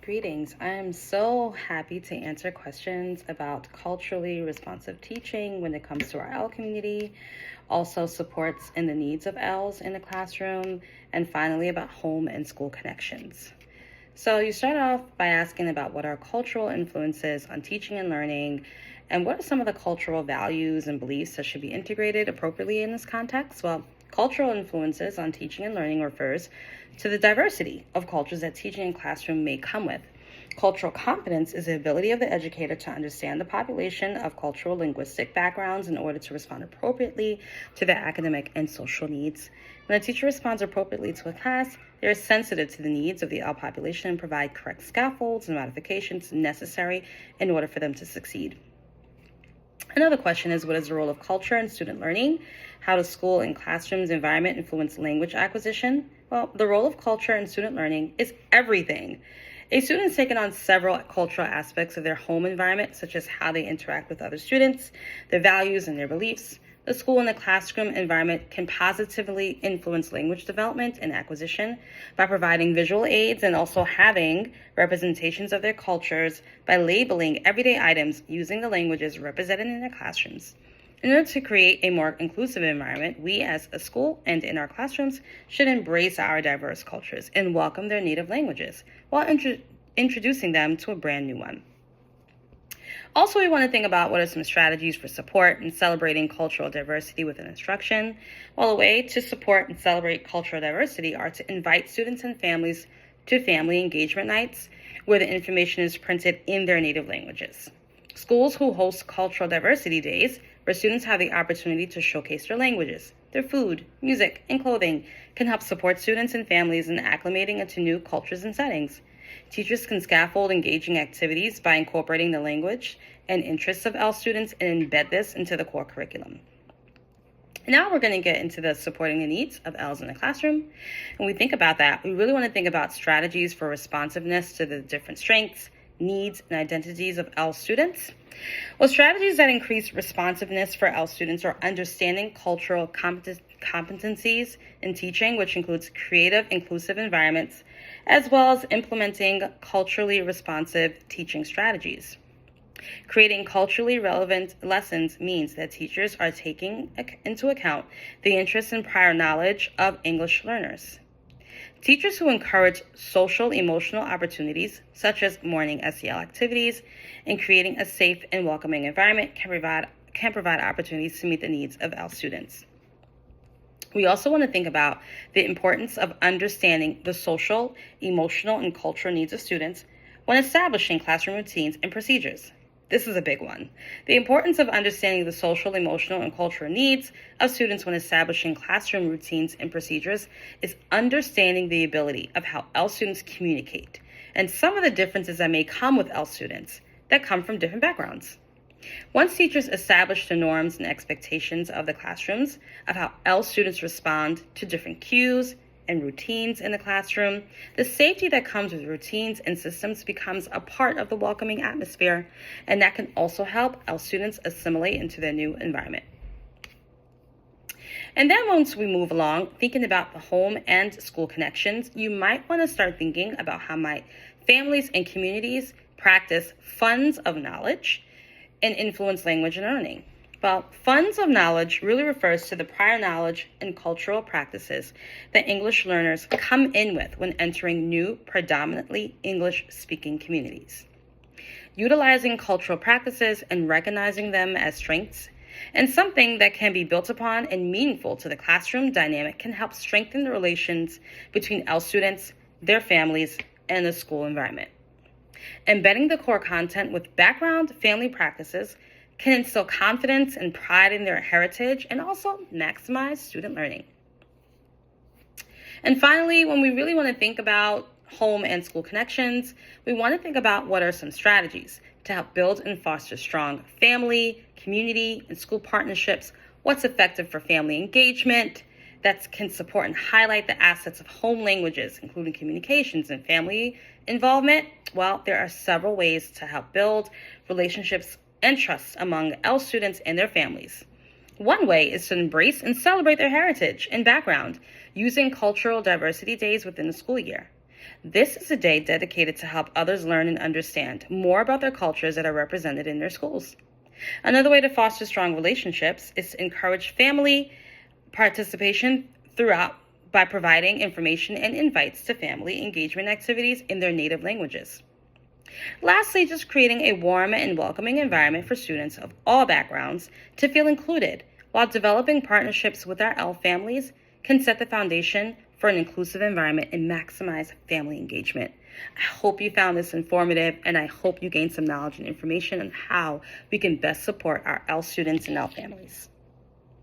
Greetings. I am so happy to answer questions about culturally responsive teaching when it comes to our L community, also supports in the needs of Ls in the classroom, and finally about home and school connections. So you start off by asking about what are cultural influences on teaching and learning, and what are some of the cultural values and beliefs that should be integrated appropriately in this context? Well, cultural influences on teaching and learning refers to the diversity of cultures that teaching and classroom may come with. Cultural competence is the ability of the educator to understand the population of cultural linguistic backgrounds in order to respond appropriately to their academic and social needs. When a teacher responds appropriately to a class, they are sensitive to the needs of the L population and provide correct scaffolds and modifications necessary in order for them to succeed. Another question is, what is the role of culture in student learning? How does school and classrooms environment influence language acquisition? Well, the role of culture in student learning is everything. A student is taken on several cultural aspects of their home environment, such as how they interact with other students, their values and their beliefs. The school and the classroom environment can positively influence language development and acquisition by providing visual aids and also having representations of their cultures by labeling everyday items using the languages represented in their classrooms. In order to create a more inclusive environment, we as a school and in our classrooms should embrace our diverse cultures and welcome their native languages while introducing them to a brand new one. Also, we want to think about what are some strategies for support and celebrating cultural diversity within instruction. Well, a way to support and celebrate cultural diversity are to invite students and families to family engagement nights where the information is printed in their native languages. Schools who host cultural diversity days, where students have the opportunity to showcase their languages, their food, music, and clothing, can help support students and families in acclimating into new cultures and settings. Teachers can scaffold engaging activities by incorporating the language and interests of L students and embed this into the core curriculum. Now we're going to get into the supporting the needs of Ls in the classroom. When we think about that, we really want to think about strategies for responsiveness to the different strengths, needs, and identities of L students. Well, strategies that increase responsiveness for L students are understanding cultural competencies in teaching, which includes creative, inclusive environments, as well as implementing culturally responsive teaching strategies. Creating culturally relevant lessons means that teachers are taking into account the interests and prior knowledge of English learners. Teachers who encourage social emotional opportunities, such as morning SEL activities, and creating a safe and welcoming environment can provide opportunities to meet the needs of L students. We also want to think about the importance of understanding the social, emotional, and cultural needs of students when establishing classroom routines and procedures. This is a big one. The importance of understanding the social, emotional, and cultural needs of students when establishing classroom routines and procedures is understanding the ability of how L students communicate and some of the differences that may come with L students that come from different backgrounds. Once teachers establish the norms and expectations of the classrooms of how L students respond to different cues and routines in the classroom, the safety that comes with routines and systems becomes a part of the welcoming atmosphere, and that can also help L students assimilate into their new environment. And then once we move along, thinking about the home and school connections, you might want to start thinking about how might families and communities practice funds of knowledge and influence language and learning. Well, funds of knowledge really refers to the prior knowledge and cultural practices that English learners come in with when entering new, predominantly English-speaking communities. Utilizing cultural practices and recognizing them as strengths and something that can be built upon and meaningful to the classroom dynamic can help strengthen the relations between L students, their families, and the school environment. Embedding the core content with background family practices can instill confidence and pride in their heritage and also maximize student learning. And finally, when we really want to think about home and school connections, we want to think about what are some strategies to help build and foster strong family, community, and school partnerships, what's effective for family engagement, that can support and highlight the assets of home languages, including communications and family involvement. Well, there are several ways to help build relationships and trust among L students and their families. One way is to embrace and celebrate their heritage and background using cultural diversity days within the school year. This is a day dedicated to help others learn and understand more about their cultures that are represented in their schools. Another way to foster strong relationships is to encourage family participation throughout by providing information and invites to family engagement activities in their native languages. Lastly, just creating a warm and welcoming environment for students of all backgrounds to feel included while developing partnerships with our ELF families can set the foundation for an inclusive environment and maximize family engagement. I hope you found this informative, and I hope you gained some knowledge and information on how we can best support our ELF students and ELF families.